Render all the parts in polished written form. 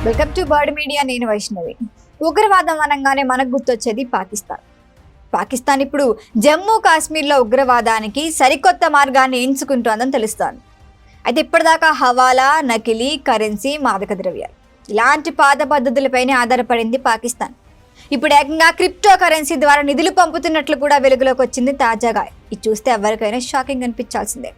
Welcome to bird media. నేను వైష్ణవి. ఉగ్రవాదం అనగానే మనకు గుర్తొచ్చేది పాకిస్తాన్ ఇప్పుడు జమ్మూ కాశ్మీర్లో ఉగ్రవాదానికి సరికొత్త మార్గాన్ని ఎంచుకుంటోందని తెలుస్తోంది. అయితే ఇప్పటిదాకా హవాలా, నకిలీ కరెన్సీ, మాదక ద్రవ్యాలు ఇలాంటి పాత పద్ధతులపైనే ఆధారపడింది పాకిస్తాన్. ఇప్పుడు ఏకంగా క్రిప్టో కరెన్సీ ద్వారా నిధులు పంపుతున్నట్లు కూడా వెలుగులోకి వచ్చింది తాజాగా. ఇది చూస్తే ఎవరికైనా షాకింగ్ అనిపించాల్సిందే.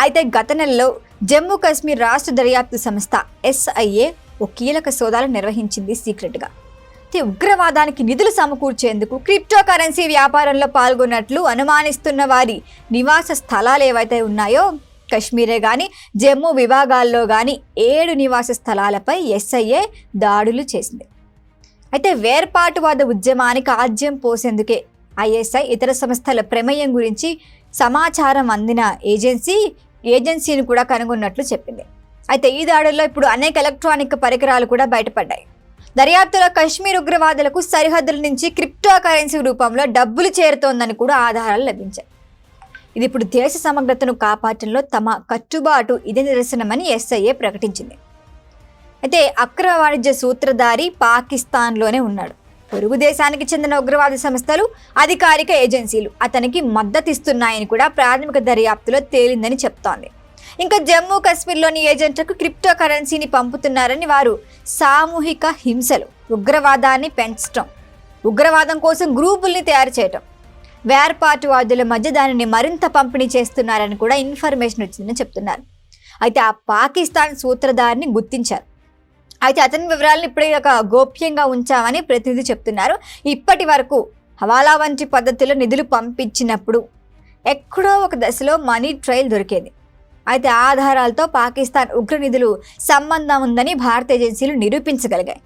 అయితే గత నెలలో జమ్మూ కాశ్మీర్ రాష్ట్ర దర్యాప్తు సంస్థ SIA ఓ కీలక సోదాలు నిర్వహించింది సీక్రెట్గా. ఉగ్రవాదానికి నిధులు సమకూర్చేందుకు క్రిప్టో కరెన్సీ వ్యాపారంలో పాల్గొన్నట్లు అనుమానిస్తున్న వారి నివాస స్థలాలు ఏవైతే ఉన్నాయో కశ్మీరే కానీ జమ్మూ విభాగాల్లో కానీ 7 నివాస స్థలాలపై SIA దాడులు చేసింది. అయితే వేర్పాటువాద ఉద్యమానికి ఆజ్యం పోసేందుకే ISI ఇతర సంస్థల ప్రమేయం గురించి సమాచారం అందిన ఏజెన్సీని కూడా కనుగొన్నట్లు చెప్పింది. అయితే ఈ దాడుల్లో ఇప్పుడు అనేక ఎలక్ట్రానిక్ పరికరాలు కూడా బయటపడ్డాయి. దర్యాప్తులో కశ్మీర్ ఉగ్రవాదులకు సరిహద్దుల నుంచి క్రిప్టో కరెన్సీ రూపంలో డబ్బులు చేరుతోందని కూడా ఆధారాలు లభించాయి. ఇది ఇప్పుడు దేశ సమగ్రతను కాపాడటంలో తమ కట్టుబాటు ఇదే నిదర్శనమని SIA ప్రకటించింది. అయితే అక్రమ వాణిజ్య సూత్రధారి పాకిస్తాన్లోనే ఉన్నాడు. పొరుగు దేశానికి చెందిన ఉగ్రవాద సంస్థలు, అధికారిక ఏజెన్సీలు అతనికి మద్దతిస్తున్నాయని కూడా ప్రాథమిక దర్యాప్తులో తేలిందని చెప్తోంది. ఇంకా జమ్మూ కాశ్మీర్లోని ఏజెంట్లకు క్రిప్టో కరెన్సీని పంపుతున్నారని, వారు సామూహిక హింసలు, ఉగ్రవాదాన్ని పెంచడం, ఉగ్రవాదం కోసం గ్రూపుల్ని తయారు చేయటం, వేర్పాటువాదుల మధ్య దానిని మరింత పంపిణీ చేస్తున్నారని కూడా ఇన్ఫర్మేషన్ వచ్చిందని చెప్తున్నారు. అయితే ఆ పాకిస్తాన్ సూత్రధారిని గుర్తించారు. అయితే అతని వివరాలను ఇప్పుడే గోప్యంగా ఉంచామని ప్రతినిధి చెప్తున్నారు. ఇప్పటి వరకు హవాలా వంటి పద్ధతిలో నిధులు పంపించినప్పుడు ఎక్కడో ఒక దశలో మనీ ట్రైల్ దొరికేది. అయితే ఆధారాలతో పాకిస్తాన్ ఉగ్ర నిధులు సంబంధం ఉందని భారత ఏజెన్సీలు నిరూపించగలిగాయి.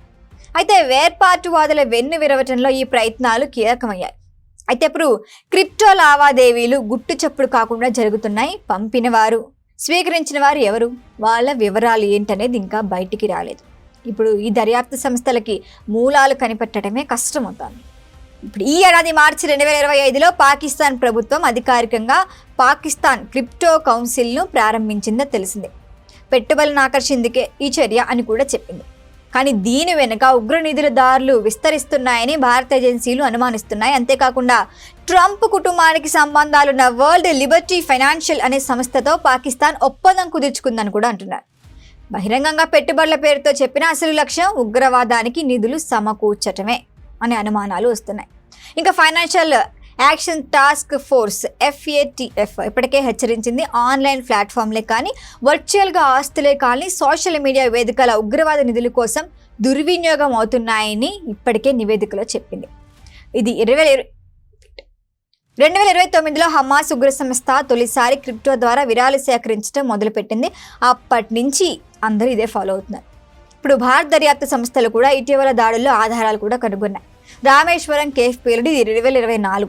అయితే వేర్పాటువాదుల వెన్ను విరవటంలో ఈ ప్రయత్నాలు కీలకమయ్యాయి. అయితే ఇప్పుడు క్రిప్టో లావాదేవీలు గుట్టు చప్పుడు కాకుండా జరుగుతున్నాయి. పంపిన వారు, స్వీకరించిన వారు ఎవరు, వాళ్ళ వివరాలు ఏంటనేది ఇంకా బయటికి రాలేదు. ఇప్పుడు ఈ దర్యాప్తు సంస్థలకి మూలాలు కనిపెట్టడమే కష్టమవుతుంది. ఇప్పుడు ఈ ఏడాది మార్చి 2025లో పాకిస్తాన్ ప్రభుత్వం అధికారికంగా పాకిస్తాన్ క్రిప్టో కౌన్సిల్ను ప్రారంభించిందో తెలిసిందే. పెట్టుబడులను ఆకర్షించేందుకే ఈ చర్య అని కూడా చెప్పింది. కానీ దీని వెనుక ఉగ్ర నిధులదారులు విస్తరిస్తున్నాయని భారత ఏజెన్సీలు అనుమానిస్తున్నాయి. అంతేకాకుండా ట్రంప్ కుటుంబానికి సంబంధాలున్న వరల్డ్ లిబర్టీ ఫైనాన్షియల్ అనే సంస్థతో పాకిస్తాన్ ఒప్పందం కుదుర్చుకుందని కూడా అంటున్నారు. బహిరంగంగా పెట్టుబడుల పేరుతో చెప్పిన అసలు లక్ష్యం ఉగ్రవాదానికి నిధులు సమకూర్చటమే అనే అనుమానాలు వస్తున్నాయి. ఇంకా financial action task force FATF ఇప్పటికే హెచ్చరించింది. ఆన్లైన్ ప్లాట్ఫామ్లే కానీ, వర్చువల్గా ఆస్తులే కానీ సోషల్ మీడియా వేదికల ఉగ్రవాద నిధుల కోసం దుర్వినియోగం అవుతున్నాయని ఇప్పటికే నివేదికలో చెప్పింది. ఇది 2029లో హమాస్ ఉగ్ర సంస్థ తొలిసారి క్రిప్టో ద్వారా విరాళాలు సేకరించడం మొదలుపెట్టింది. అప్పటి నుంచి అందరూ ఇదే ఫాలో అవుతున్నారు. ఇప్పుడు భారత దర్యాప్తు సంస్థలు కూడా ఇటీవల దాడుల్లో ఆధారాలు కూడా కనుగొన్నాయి. రామేశ్వరం కేఫ్ పేలుడు 2024,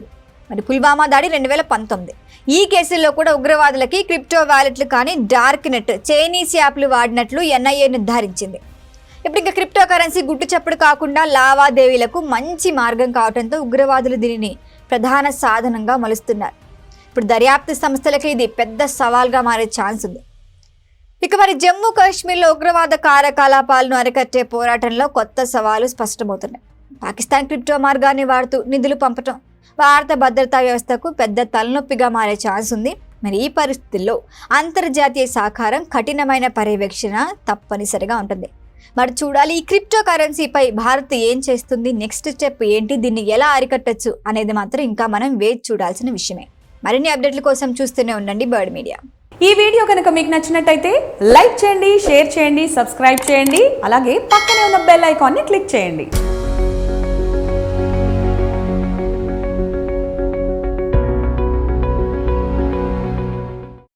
మరి పుల్వామా దాడి 2019. ఈ కేసుల్లో కూడా ఉగ్రవాదులకి క్రిప్టో వ్యాలెట్లు కానీ డార్క్ నెట్, చైనీస్ యాప్లు వాడినట్లు NIA నిర్ధారించింది. ఇప్పుడు ఇంకా క్రిప్టో కరెన్సీ గుట్టు చప్పుడు కాకుండా లావాదేవీలకు మంచి మార్గం కావడంతో ఉగ్రవాదులు దీనిని ప్రధాన సాధనంగా మలుస్తున్నారు. ఇప్పుడు దర్యాప్తు సంస్థలకి ఇది పెద్ద సవాల్గా మారే ఛాన్స్ ఉంది. ఇక మరి జమ్మూ కాశ్మీర్లో ఉగ్రవాద కార్యకలాపాలను అరికట్టే పోరాటంలో కొత్త సవాలు స్పష్టమవుతున్నాయి. పాకిస్తాన్ క్రిప్టో మార్గాన్ని వాడుతూ నిధులు పంపటం భారత భద్రతా వ్యవస్థకు పెద్ద తలనొప్పిగా మారే ఛాన్స్ ఉంది. మరి ఈ పరిస్థితుల్లో అంతర్జాతీయ సహకారం, కఠినమైన పర్యవేక్షణ తప్పనిసరిగా ఉంటుంది. మరి చూడాలి ఈ క్రిప్టో కరెన్సీపై భారత్ ఏం చేస్తుంది, నెక్స్ట్ స్టెప్ ఏంటి, దీన్ని ఎలా అరికట్టచ్చు అనేది మాత్రం ఇంకా మనం వేచి చూడాల్సిన విషయమే. మరిన్ని అప్డేట్ల కోసం చూస్తూనే ఉండండి బర్డ్ మీడియా. ఈ వీడియో కనుక మీకు నచ్చినట్టయితే లైక్ చేయండి, షేర్ చేయండి, సబ్స్క్రైబ్ చేయండి. అలాగే పక్కనే ఉన్న బెల్ ఐకాన్ని క్లిక్ చేయండి.